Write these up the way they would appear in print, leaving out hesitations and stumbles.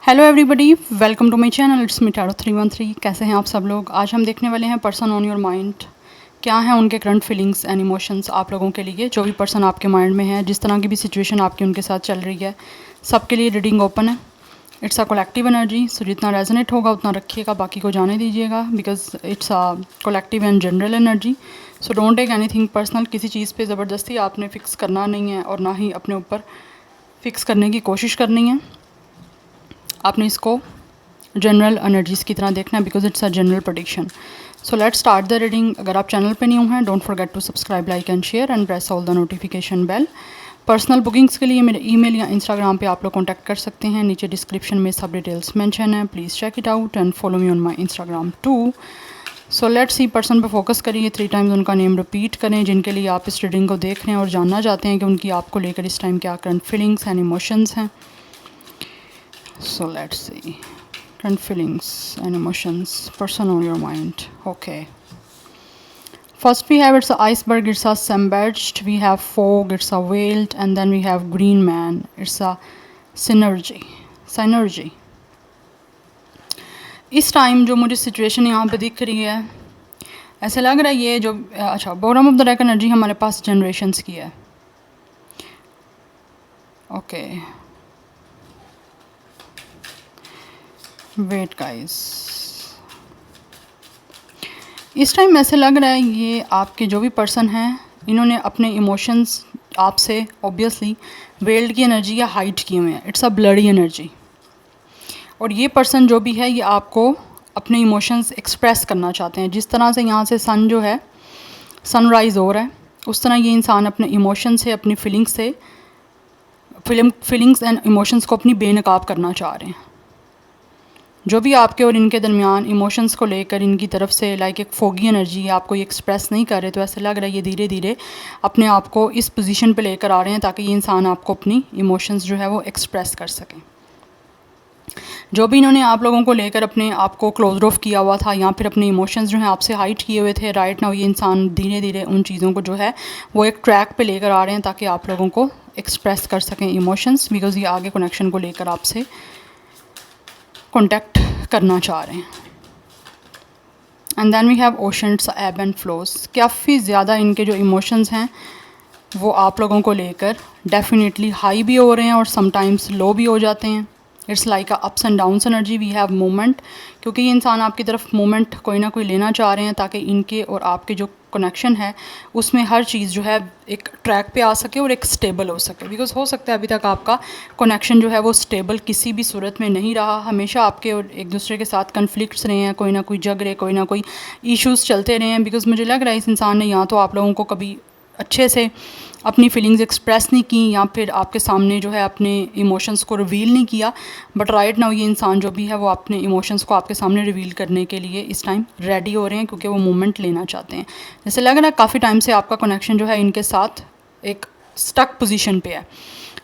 Hello everybody, welcome to my channel. It's me tarot 313। कैसे हैं आप सब लोग। आज हम देखने वाले हैं पर्सन ऑन योर माइंड। क्या हैं उनके करंट फीलिंग्स एंड इमोशंस आप लोगों के लिए। जो भी पर्सन आपके माइंड में है, जिस तरह की भी सिचुएशन आपकी उनके साथ चल रही है, सबके लिए रीडिंग ओपन है। It's a collective energy, so जितना रेजोनेट होगा उतना रखिएगा, बाकी को जाने दीजिएगा, because it's a collective and general energy. So don't take anything personal. किसी चीज़ पे ज़बरदस्ती आपने फ़िक्स करना नहीं है और ना ही अपने ऊपर फ़िक्स करने की कोशिश करनी है। आपने इसको जनरल एनर्जीज़ की तरह देखना है, because it's a general prediction. So let's start the reading. अगर आप चैनल पे न्यू हैं, don't forget to subscribe, like and share and press all the notification bell. Personal bookings के लिए मेरे ईमेल या इंस्टाग्राम पे आप लोग कॉन्टैक्ट कर सकते हैं। नीचे डिस्क्रिप्शन में सब डिटेल्स मेंशन है, please check it out and follow me on my Instagram too. So let's see, person पे फोकस करिए, 3 टाइम्स उनका नेम रिपीट करें जिनके लिए आप इस रीडिंग को देख रहे हैं और जानना चाहते हैं कि उनकी आपको लेकर इस टाइम क्या करंट फीलिंग्स एंड इमोशंस हैं। सो let's C, current feelings and emotions, person on your mind. Okay, first we have, it's a iceberg, it's a submerged, we have fog, it's a veiled, and then we have green man, it's a synergy. इस time जो मुझे situation यहाँ पे दिख रही है, ऐसे लग रहा है ये जो अच्छा bottom of the deck energy हमारे पास जनरेशंस की है। ओके, वेट गाइस, इस टाइम ऐसे लग रहा है ये आपके जो भी पर्सन हैं, इन्होंने अपने इमोशंस आपसे ऑब्वियसली वेल्ड की एनर्जी या हाइड किए हुए हैं। It's a bloody energy. और ये पर्सन जो भी है, ये आपको अपने इमोशंस एक्सप्रेस करना चाहते हैं। जिस तरह से यहाँ से सन जो है सनराइज़ हो रहा है, उस तरह ये इंसान अपने इमोशन से, अपनी फीलिंग्स एंड इमोशंस को अपनी बेनकाब करना चाह रहे हैं। जो भी आपके और इनके दरमियान इमोशंस को लेकर इनकी तरफ से लाइक एक फोगी एनर्जी है, आपको ये एक्सप्रेस नहीं कर रहे, तो ऐसे लग रहा है ये धीरे धीरे अपने आप को इस पोजीशन पे लेकर आ रहे हैं ताकि ये इंसान आपको अपनी इमोशंस जो है वो एक्सप्रेस कर सकें। जो भी इन्होंने आप लोगों को लेकर अपने आप को क्लोज ऑफ किया हुआ था या फिर अपने इमोशंस जो हैं आपसे हाइड किए हुए थे, राइट नाउ ये इंसान धीरे धीरे उन चीज़ों को जो है वो एक ट्रैक पे लेकर आ रहे हैं ताकि आप लोगों को एक्सप्रेस कर सकें इमोशंस, बिकॉज ये आगे कनेक्शन को लेकर आपसे कॉन्टैक्ट करना चाह रहे हैं। And then we have oceans, ebb and flows. काफ़ी ज़्यादा इनके जो इमोशंस हैं वो आप लोगों को लेकर डेफिनेटली हाई भी हो रहे हैं और समटाइम्स लो भी हो जाते हैं। It's like a ups and downs energy. We have moment, क्योंकि ये इंसान आपकी तरफ मोमेंट कोई ना कोई लेना चाह रहे हैं ताकि इनके और आपके जो कनेक्शन है उसमें हर चीज़ जो है एक ट्रैक पे आ सके और एक स्टेबल हो सके। बिकॉज हो सकता है अभी तक आपका कनेक्शन जो है वो स्टेबल किसी भी सूरत में नहीं रहा, हमेशा आपके और एक दूसरे के साथ कन्फ्लिक्ट्स रहे हैं, कोई ना कोई झगड़े, कोई ना कोई इश्यूज़ चलते रहे हैं। बिकॉज मुझे लग रहा है इस इंसान ने या तो आप लोगों को कभी अच्छे से अपनी फीलिंग्स एक्सप्रेस नहीं की या फिर आपके सामने जो है अपने इमोशंस को रिवील नहीं किया, बट राइट नाउ ये इंसान जो भी है वो अपने इमोशंस को आपके सामने रिवील करने के लिए इस टाइम रेडी हो रहे हैं, क्योंकि वो मोमेंट लेना चाहते हैं। जैसे लग रहा है काफ़ी टाइम से आपका कनेक्शन जो है इनके साथ एक स्टक पोजीशन पे है,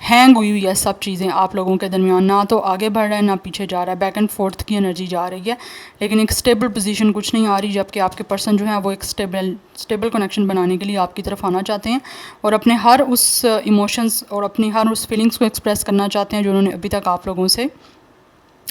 हैंग हुई हुई है सब चीज़ें आप लोगों के दरमियान, ना तो आगे बढ़ रहा है ना पीछे जा रहा है, बैक एंड फोर्थ की एनर्जी जा रही है, लेकिन एक स्टेबल पोजीशन कुछ नहीं आ रही। जबकि आपके पर्सन जो है वो एक स्टेबल कनेक्शन बनाने के लिए आपकी तरफ आना चाहते हैं और अपने हर उस इमोशंस और अपनी हर उस फीलिंग्स को एक्सप्रेस करना चाहते हैं जो उन्होंने अभी तक आप लोगों से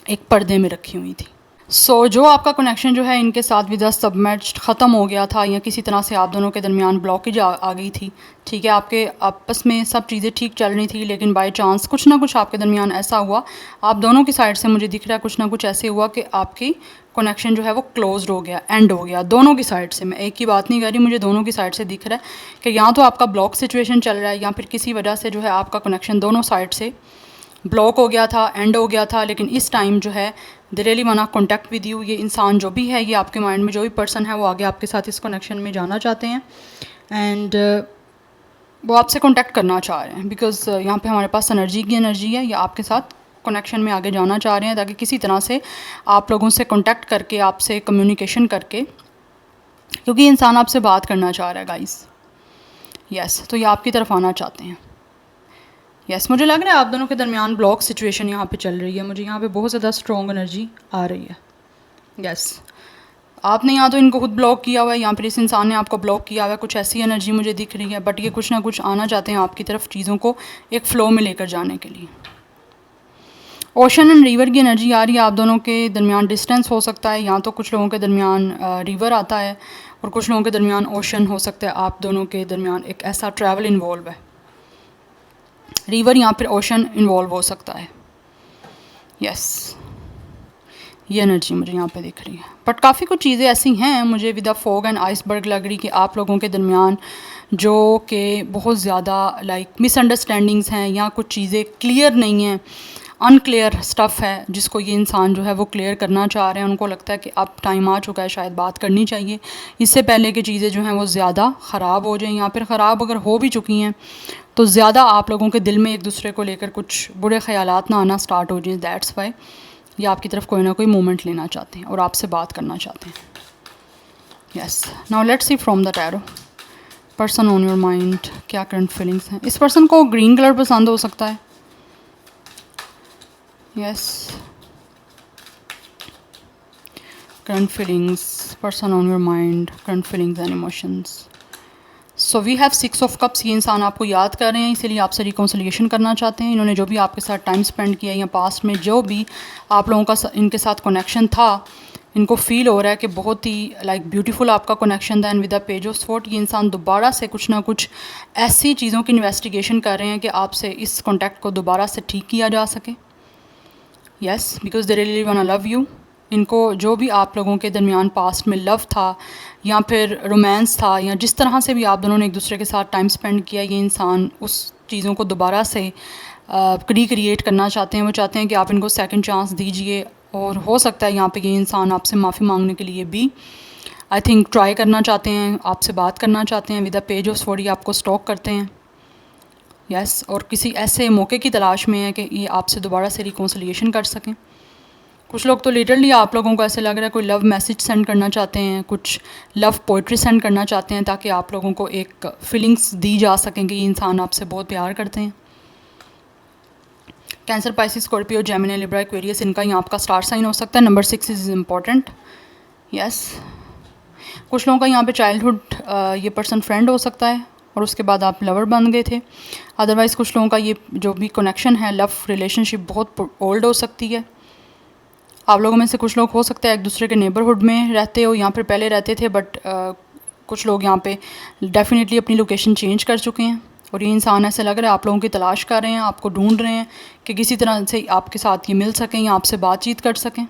एक पर्दे में रखी हुई थी। जो आपका कनेक्शन जो है इनके साथ विद सबमर्ज्ड ख़त्म हो गया था या किसी तरह से आप दोनों के दरमियान ब्लॉकेज आ गई थी, ठीक है, आपके आपस में सब चीज़ें ठीक चल रही थी, लेकिन बाय चांस कुछ ना कुछ आपके दरमियान ऐसा हुआ, आप दोनों की साइड से मुझे दिख रहा है कुछ ना कुछ ऐसे हुआ कि आपकी कनेक्शन जो है वो क्लोज्ड हो गया, एंड हो गया दोनों की साइड से। मैं एक की बात नहीं कर रही, मुझे दोनों की साइड से दिख रहा है कि या तो आपका ब्लॉक सिचुएशन चल रहा है या फिर किसी वजह से जो है आपका कनेक्शन दोनों साइड से ब्लॉक हो गया था, एंड हो गया था। लेकिन इस टाइम जो है they really want to contact with you. ये इंसान जो भी है, ये आपके माइंड में जो भी पर्सन है वो आगे आपके साथ इस कनेक्शन में जाना चाहते हैं एंड वो आपसे कॉन्टैक्ट करना चाह रहे हैं, बिकॉज यहाँ पे हमारे पास एनर्जी की एनर्जी है, या आपके साथ कनेक्शन में आगे जाना चाह रहे हैं ताकि किसी तरह से आप लोगों से कॉन्टैक्ट करके, आपसे कम्युनिकेशन करके, क्योंकि इंसान आपसे बात करना चाह रहा है गाइस। यस, तो ये आपकी तरफ आना चाहते हैं। यस, मुझे लग रहा है आप दोनों के दरमियान ब्लॉक सिचुएशन यहाँ पे चल रही है, मुझे यहाँ पे बहुत ज़्यादा स्ट्रॉन्ग एनर्जी आ रही है। यस, आपने या तो इनको खुद ब्लॉक किया हुआ है या फिर इस इंसान ने आपको ब्लॉक किया हुआ है, कुछ ऐसी एनर्जी मुझे दिख रही है, बट ये कुछ ना कुछ आना चाहते हैं आपकी तरफ चीज़ों को एक फ़्लो में लेकर जाने के लिए। ओशन एंड रिवर की एनर्जी आ रही है, आप दोनों के दरमियान डिस्टेंस हो सकता है, या तो कुछ लोगों के दरमियान रिवर आता है और कुछ लोगों के दरमियान ओशन हो सकता है, आप दोनों के दरमियान एक ऐसा ट्रैवल इन्वॉल्व है, रिवर या फिर ओशन इन्वॉल्व हो सकता है। यस, ये एनर्जी मुझे यहाँ पे दिख रही है। बट काफ़ी कुछ चीज़ें ऐसी हैं मुझे with the fog and iceberg लग रही कि आप लोगों के दरमियान जो कि बहुत ज़्यादा लाइक मिसअंडरस्टैंडिंग्स हैं या कुछ चीज़ें क्लियर नहीं हैं, अनक्लियर स्टफ़ है जिसको ये इंसान जो है वो क्लियर करना चाह रहे हैं। उनको लगता है कि अब टाइम आ चुका है, शायद बात करनी चाहिए, इससे पहले कि चीज़ें जो हैं वो ज़्यादा ख़राब हो जाएं, या फिर ख़राब अगर हो भी चुकी हैं तो ज़्यादा आप लोगों के दिल में एक दूसरे को लेकर कुछ बुरे ख़यालात ना आना स्टार्ट हो जाए। दैट्स वाई ये आपकी तरफ कोई ना कोई मोमेंट लेना चाहते हैं और आपसे बात करना चाहते हैं। Yes, now let's see from the tarot person on your mind, क्या करंट फीलिंग्स हैं। इस पर्सन को ग्रीन कलर पसंद हो सकता है। Yes, current feelings, person on your mind, current feelings and emotions. So we have 6 of cups. ये इंसान आपको याद कर रहे हैं, इसीलिए आपसे रिकॉन्सिलिएशन करना चाहते हैं। इन्होंने जो भी आपके साथ टाइम स्पेंड किया या पास्ट में जो भी आप लोगों का इनके साथ कनेक्शन था, इनको फील हो रहा है कि बहुत ही लाइक ब्यूटीफुल आपका कनेक्शन था। And with the page of sword ये इंसान दोबारा से कुछ ना कुछ ऐसी चीज़ों की इन्वेस्टिगेशन कर रहे हैं कि आपसे इस कॉन्टैक्ट को दोबारा से ठीक किया जा सके। Yes, because they really want to love you. इनको जो भी आप लोगों के दरमियान पास्ट में लव था या फिर रोमांस था या जिस तरह से भी आप दोनों ने एक दूसरे के साथ टाइम स्पेंड किया, ये इंसान उस चीज़ों को दोबारा से रिक्रिएट करना चाहते हैं। वो चाहते हैं कि आप इनको सेकंड चांस दीजिए, और हो सकता है यहाँ पे ये इंसान आपसे माफ़ी मांगने के लिए भी आई थिंक ट्राई करना चाहते हैं, आपसे बात करना चाहते हैं। With the page of sword आपको स्टॉक करते हैं। यस, और किसी ऐसे मौके की तलाश में है कि ये आपसे दोबारा से रिकॉन्सिलिएशन कर सकें। कुछ लोग तो लिटरली आप लोगों को ऐसे लग रहा है कोई लव मैसेज सेंड करना चाहते हैं, कुछ लव पोइट्री सेंड करना चाहते हैं, ताकि आप लोगों को एक फीलिंग्स दी जा सकें कि ये इंसान आपसे बहुत प्यार करते हैं। Cancer, Pisces, Scorpio, Gemini, Libra, Aquarius, इनका यहाँ आपका स्टार साइन हो सकता है। Number 6 is important. यस, कुछ लोगों का यहाँ पे चाइल्डहुड ये पर्सन फ्रेंड हो सकता है और उसके बाद आप लवर बन गए थे। अदरवाइज़ कुछ लोगों का ये जो भी कनेक्शन है, लव रिलेशनशिप बहुत ओल्ड हो सकती है। आप लोगों में से कुछ लोग हो सकता है एक दूसरे के नेबरहुड में रहते हो या फिर पहले रहते थे, बट कुछ लोग यहाँ पे डेफिनेटली अपनी लोकेशन चेंज कर चुके हैं और ये इंसान ऐसे लग रहा है आप लोगों की तलाश कर रहे हैं, आपको ढूंढ रहे हैं कि किसी तरह से आपके साथ ये मिल सकें या आपसे बातचीत कर सकें।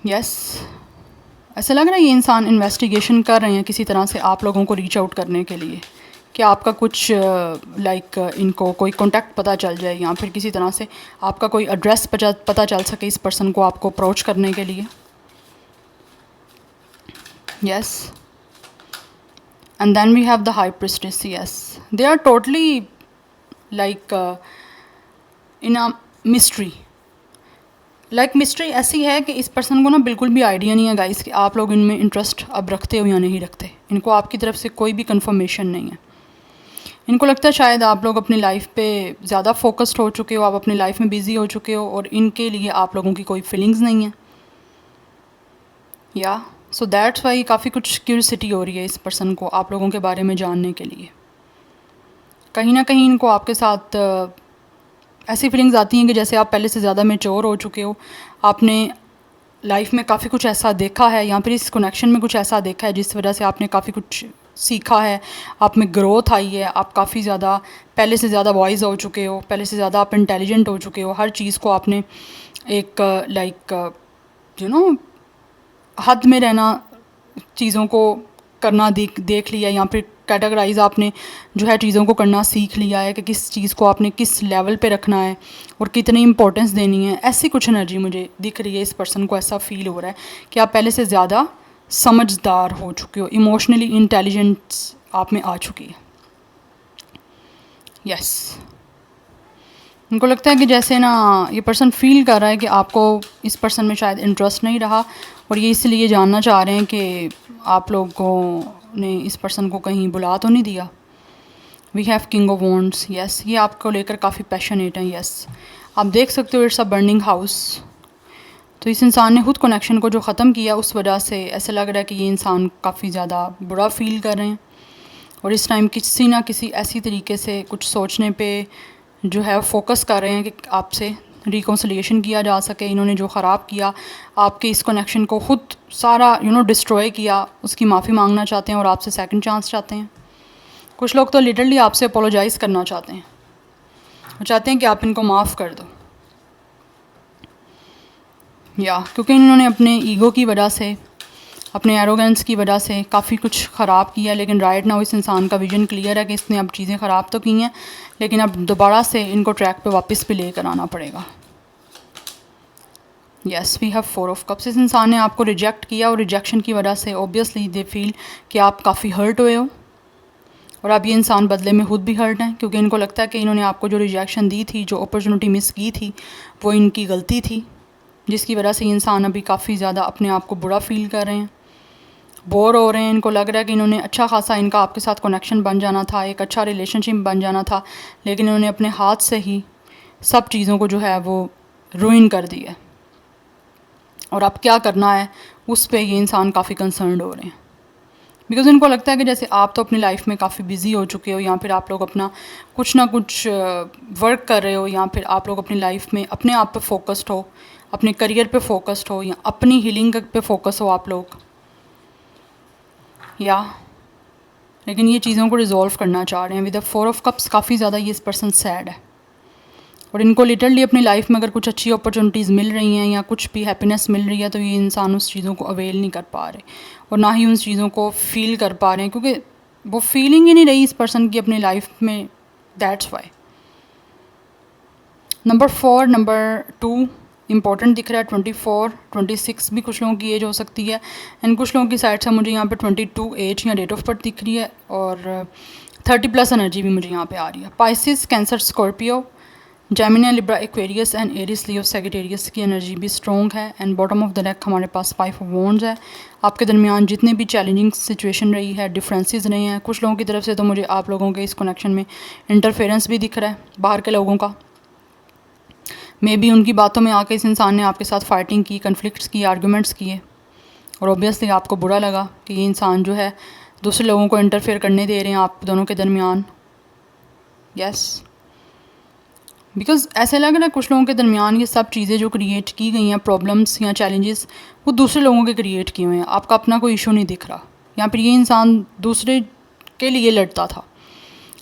यस, ऐसा लग रहा है ये इंसान इन्वेस्टिगेशन कर रहे हैं किसी तरह से आप लोगों को रीच आउट करने के लिए, कि आपका कुछ लाइक इनको कोई कांटेक्ट पता चल जाए या फिर किसी तरह से आपका कोई एड्रेस पता चल सके इस पर्सन को आपको अप्रोच करने के लिए। Yes, and then we have the high priestess. Yes, they are totally like in a mystery. Like mystery ऐसी है कि इस पर्सन को ना बिल्कुल भी आइडिया नहीं है गाइस कि आप लोग इनमें इंटरेस्ट अब रखते हो या नहीं रखते। इनको आपकी तरफ से कोई भी कंफर्मेशन नहीं है। इनको लगता है शायद आप लोग अपनी लाइफ पे ज़्यादा फोकस्ड हो चुके हो, आप अपनी लाइफ में बिज़ी हो चुके हो और इनके लिए आप लोगों की कोई फीलिंग्स नहीं है। या सो दैट्स वाई काफ़ी कुछ क्यूरियोसिटी हो रही है इस पर्सन को आप लोगों के बारे में जानने के लिए। कहीं ना कहीं इनको आपके साथ ऐसी फीलिंग्स आती हैं कि जैसे आप पहले से ज़्यादा मैच्योर हो चुके हो, आपने लाइफ में काफ़ी कुछ ऐसा देखा है या फिर इस कनेक्शन में कुछ ऐसा देखा है जिस वजह से आपने काफ़ी कुछ सीखा है, आप में ग्रोथ आई है, आप काफ़ी ज़्यादा पहले से ज़्यादा वॉइस हो चुके हो, पहले से ज़्यादा आप इंटेलिजेंट हो चुके हो। हर चीज़ को आपने एक लाइक यू नो हद में रहना, चीज़ों को करना देख लिया या फिर कैटेगराइज आपने जो है चीज़ों को करना सीख लिया है कि किस चीज़ को आपने किस लेवल पे रखना है और कितनी इंपॉर्टेंस देनी है। ऐसी कुछ एनर्जी मुझे दिख रही है इस पर्सन को। ऐसा फील हो रहा है कि आप पहले से ज़्यादा समझदार हो चुके हो, इमोशनली इंटेलिजेंस आप में आ चुकी है। यस, उनको लगता है कि जैसे ना ये पर्सन फील कर रहा है कि आपको इस पर्सन में शायद इंटरेस्ट नहीं रहा और ये इसलिए जानना चाह रहे हैं कि आप लोगों ने इस पर्सन को कहीं बुला तो नहीं दिया। We have king of wands. Yes, ये आपको लेकर काफ़ी पैशनेट हैं। यस, आप देख सकते हो इट्स अ बर्निंग हाउस। तो इस इंसान ने खुद कनेक्शन को जो ख़त्म किया उस वजह से ऐसा लग रहा है कि ये इंसान काफ़ी ज़्यादा बुरा फील कर रहे हैं और इस टाइम किसी ना किसी ऐसी तरीके से कुछ सोचने पे जो है फोकस कर रहे हैं कि आपसे रिकॉन्सिलिएशन किया जा सके। इन्होंने जो ख़राब किया आपके इस कनेक्शन को ख़ुद सारा डिस्ट्रॉय किया, उसकी माफ़ी मांगना चाहते हैं और आपसे सेकंड चांस चाहते हैं। कुछ लोग तो लिटरली आपसे अपोलोजाइज़ करना चाहते हैं, वो चाहते हैं कि आप इनको माफ़ कर दो, या क्योंकि इन्होंने अपने ईगो की वजह से, अपने एरोगेंस की वजह से काफ़ी कुछ ख़राब किया। लेकिन राइट नाउ इस इंसान का विजन क्लियर है कि इसने अब चीज़ें ख़राब तो की हैं, लेकिन अब दोबारा से इनको ट्रैक पे वापस भी लेकर आना पड़ेगा। Yes, we have 4 of cups. इस इंसान ने आपको रिजेक्ट किया और रिजेक्शन की वजह से ऑब्वियसली दे फील कि आप काफ़ी हर्ट हुए हो, और अब ये इंसान बदले में खुद भी हर्ट हैं, क्योंकि इनको लगता है कि इन्होंने आपको जो रिजेक्शन दी थी, जो अपॉर्चुनिटी मिस की थी, वो इनकी गलती थी, जिसकी वजह से ये इंसान अभी काफ़ी ज़्यादा अपने आप को बुरा फील कर रहे हैं, बोर हो रहे हैं। इनको लग रहा है कि इन्होंने अच्छा खासा इनका आपके साथ कनेक्शन बन जाना था, एक अच्छा रिलेशनशिप बन जाना था, लेकिन इन्होंने अपने हाथ से ही सब चीज़ों को जो है वो रूइन कर दिया, और अब क्या करना है उस पे ये इंसान काफ़ी कंसर्न्ड हो रहे हैं। बिकॉज़ इनको लगता है कि जैसे आप तो अपनी लाइफ में काफ़ी बिजी हो चुके हो, या फिर आप लोग अपना कुछ ना कुछ वर्क कर रहे हो, या फिर आप लोग अपनी लाइफ में अपने आप पे फोकस्ड हो, अपने करियर पे फोकस्ड हो, या अपनी हीलिंग पे फोकस हो आप लोग, या लेकिन ये चीज़ों को रिजॉल्व करना चाह रहे हैं। विद द 4 ऑफ कप्स काफ़ी ज़्यादा ये इस पर्सन सैड है, और इनको लिटरली अपनी लाइफ में अगर कुछ अच्छी अपॉर्चुनिटीज़ मिल रही हैं या कुछ भी हैप्पीनेस मिल रही है, तो ये इंसान उस चीज़ों को अवेल नहीं कर पा रहे, और ना ही उन चीज़ों को फील कर पा रहे हैं, क्योंकि वो फीलिंग ही नहीं रही इस पर्सन की अपनी लाइफ में। That's why. Number 4, number 2 important दिख रहा है। 24, 26 भी कुछ लोगों की एज हो सकती है, एंड कुछ लोगों की साइड से मुझे यहाँ पे 22 एज या डेट ऑफ बर्थ दिख रही है, और 30+ एनर्जी भी मुझे यहाँ पे आ रही है। Pisces, Cancer, Scorpio, Gemini, Libra, Aquarius and Aries, Leo, Sagittarius की एनर्जी भी स्ट्रॉन्ग है। And bottom of the deck हमारे पास 5 ऑफ वॉन्ड्स है। आपके दरमियान जितने भी चैलेंजिंग सिचुएशन रही है, डिफरेंसेस रहे हैं, कुछ लोगों की तरफ से तो मुझे आप लोगों के इस कनेक्शन में इंटरफेरेंस भी दिख रहा है बाहर के लोगों का। मे बी उनकी बातों में आके इस इंसान ने आपके साथ फाइटिंग की, कन्फ्लिक्ट्स की, आर्गूमेंट्स किए, और ऑब्वियसली आपको बुरा लगा कि ये इंसान जो है दूसरे लोगों को इंटरफेयर करने दे रहे हैं आप दोनों के दरमियान। यस, बिकॉज़ ऐसे लग रहा है कुछ लोगों के दरमियान ये सब चीज़ें जो क्रिएट की गई हैं, प्रॉब्लम्स या चैलेंजेस, वो दूसरे लोगों के क्रिएट किए हुए हैं। आपका अपना कोई इशू नहीं दिख रहा, या फिर ये इंसान दूसरे के लिए लड़ता था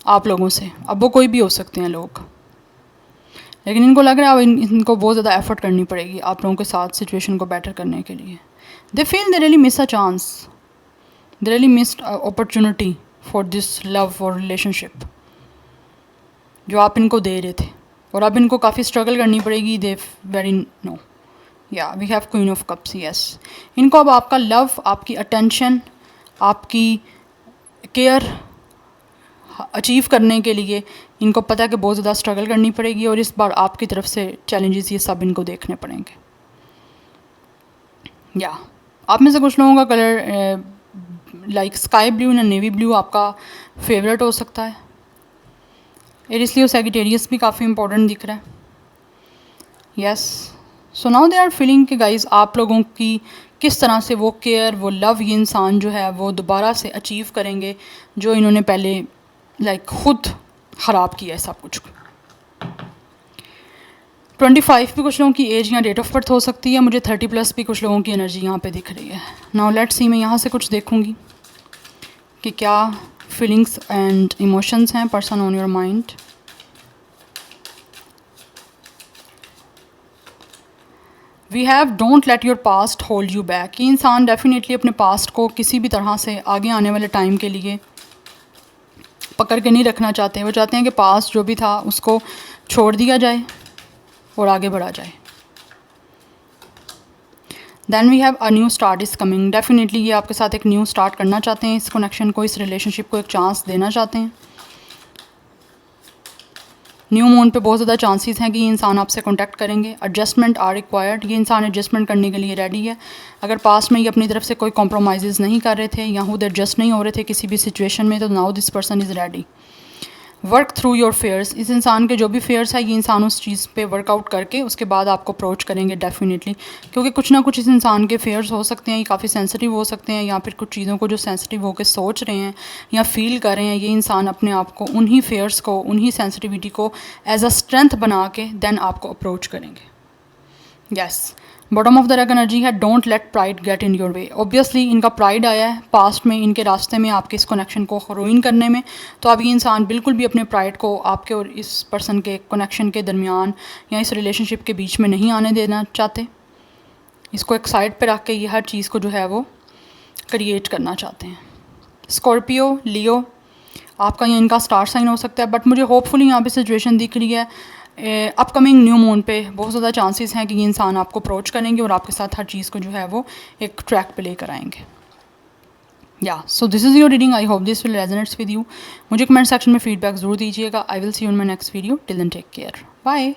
आप लोगों से, अब वो कोई भी हो सकते हैं लोग, लेकिन इनको लग रहा है अब इनको बहुत ज़्यादा एफर्ट करनी पड़ेगी आप लोगों के साथ सिचुएशन को बेटर करने के लिए। They feel they really miss a chance, they really missed opportunity for this love और रिलेशनशिप जो आप इनको दे रहे थे, और अब इनको काफ़ी स्ट्रगल करनी पड़ेगी। They very no, yeah we have queen of cups. Yes, इनको अब आपका लव, आपकी अटेंशन, आपकी केयर अचीव करने के लिए इनको पता है कि बहुत ज़्यादा स्ट्रगल करनी पड़ेगी, और इस बार आपकी तरफ से चैलेंजेस ये सब इनको देखने पड़ेंगे। या आप में से कुछ लोगों का कलर लाइक स्काई ब्लू या नेवी ब्लू आपका फेवरेट हो सकता है। एरिस, लियो, सैजिटेरियस भी काफ़ी इंपॉर्टेंट दिख रहा है। Yes, so now they are feeling कि गाइज आप लोगों की किस तरह से वो केयर, वो लव ये इंसान जो है वो दोबारा से अचीव करेंगे, जो इन्होंने पहले लाइक खुद ख़राब किया है सब कुछ। 25 भी कुछ लोगों की एज या डेट ऑफ बर्थ हो सकती है। मुझे 30+ भी कुछ लोगों की एनर्जी यहाँ पे दिख रही है। नाउ लेट्स सी, मैं यहाँ से कुछ देखूँगी कि क्या फीलिंग्स एंड इमोशंस हैं person on your mind. We have don't let your past hold you back. ये इंसान डेफिनेटली अपने पास्ट को किसी भी तरह से आगे आने वाले टाइम के लिए पकड़ के नहीं रखना चाहते। वो चाहते हैं कि पास्ट जो भी था उसको छोड़ दिया जाए और आगे बढ़ा जाए। Then we have a new start is coming. Definitely ये आपके साथ एक न्यू स्टार्ट करना चाहते हैं, इस कनेक्शन को, इस रिलेशनशिप को एक चांस देना चाहते हैं। न्यू मून पे बहुत ज़्यादा चांसेस हैं कि ये इंसान आपसे कांटेक्ट करेंगे। Adjustment are required. ये इंसान एडजस्टमेंट करने के लिए रेडी है। अगर पास्ट में ये अपनी तरफ से कोई कॉम्प्रोमाइज़ नहीं कर रहे थे या खुद एडजस्ट नहीं हो रहे थे किसी भी सिचुएशन में, तो now this person is ready. Work through your fears, इस इंसान के जो भी फेयर्स है ये इंसान उस चीज़ पे वर्कआउट करके उसके बाद आपको अप्रोच करेंगे डेफिनेटली, क्योंकि कुछ ना कुछ इस इंसान के फेयर्स हो सकते हैं, ये काफ़ी सेंसिटिव हो सकते हैं, या फिर कुछ चीज़ों को जो सेंसिटिव होकर सोच रहे हैं या फील कर रहे हैं, ये इंसान अपने आप को उन्हीं फेयर्स को, उन्हीं सेंसिटिविटी को एज अ स्ट्रेंथ बना के देन आपको अप्रोच करेंगे। Yes, bottom of the deck energy है don't let pride get in your way. Obviously इनका प्राइड आया है पास्ट में इनके रास्ते में आपके इस कनेक्शन को रूइन करने में, तो अब ये इंसान बिल्कुल भी अपने प्राइड को आपके और इस पर्सन के कनेक्शन के दरमियान या इस रिलेशनशिप के बीच में नहीं आने देना चाहते। इसको एक साइड पे रख के ये हर चीज़ को जो है वो क्रिएट करना चाहते हैं। स्कॉर्पियो, लियो, आपका या इनका स्टार साइन हो सकता है, बट मुझे होपफुली यहाँ पे सिचुएशन दिख रही है अपकमिंग न्यू मून पे बहुत ज़्यादा चांसेस हैं कि ये इंसान आपको अप्रोच करेंगे और आपके साथ हर चीज़ को जो है वो एक ट्रैक पे लेकर आएंगे। या so this is your reading, I hope this will resonates with you. मुझे कमेंट सेक्शन में फीडबैक ज़रूर दीजिएगा। I will see you in my next video, till then take care, bye.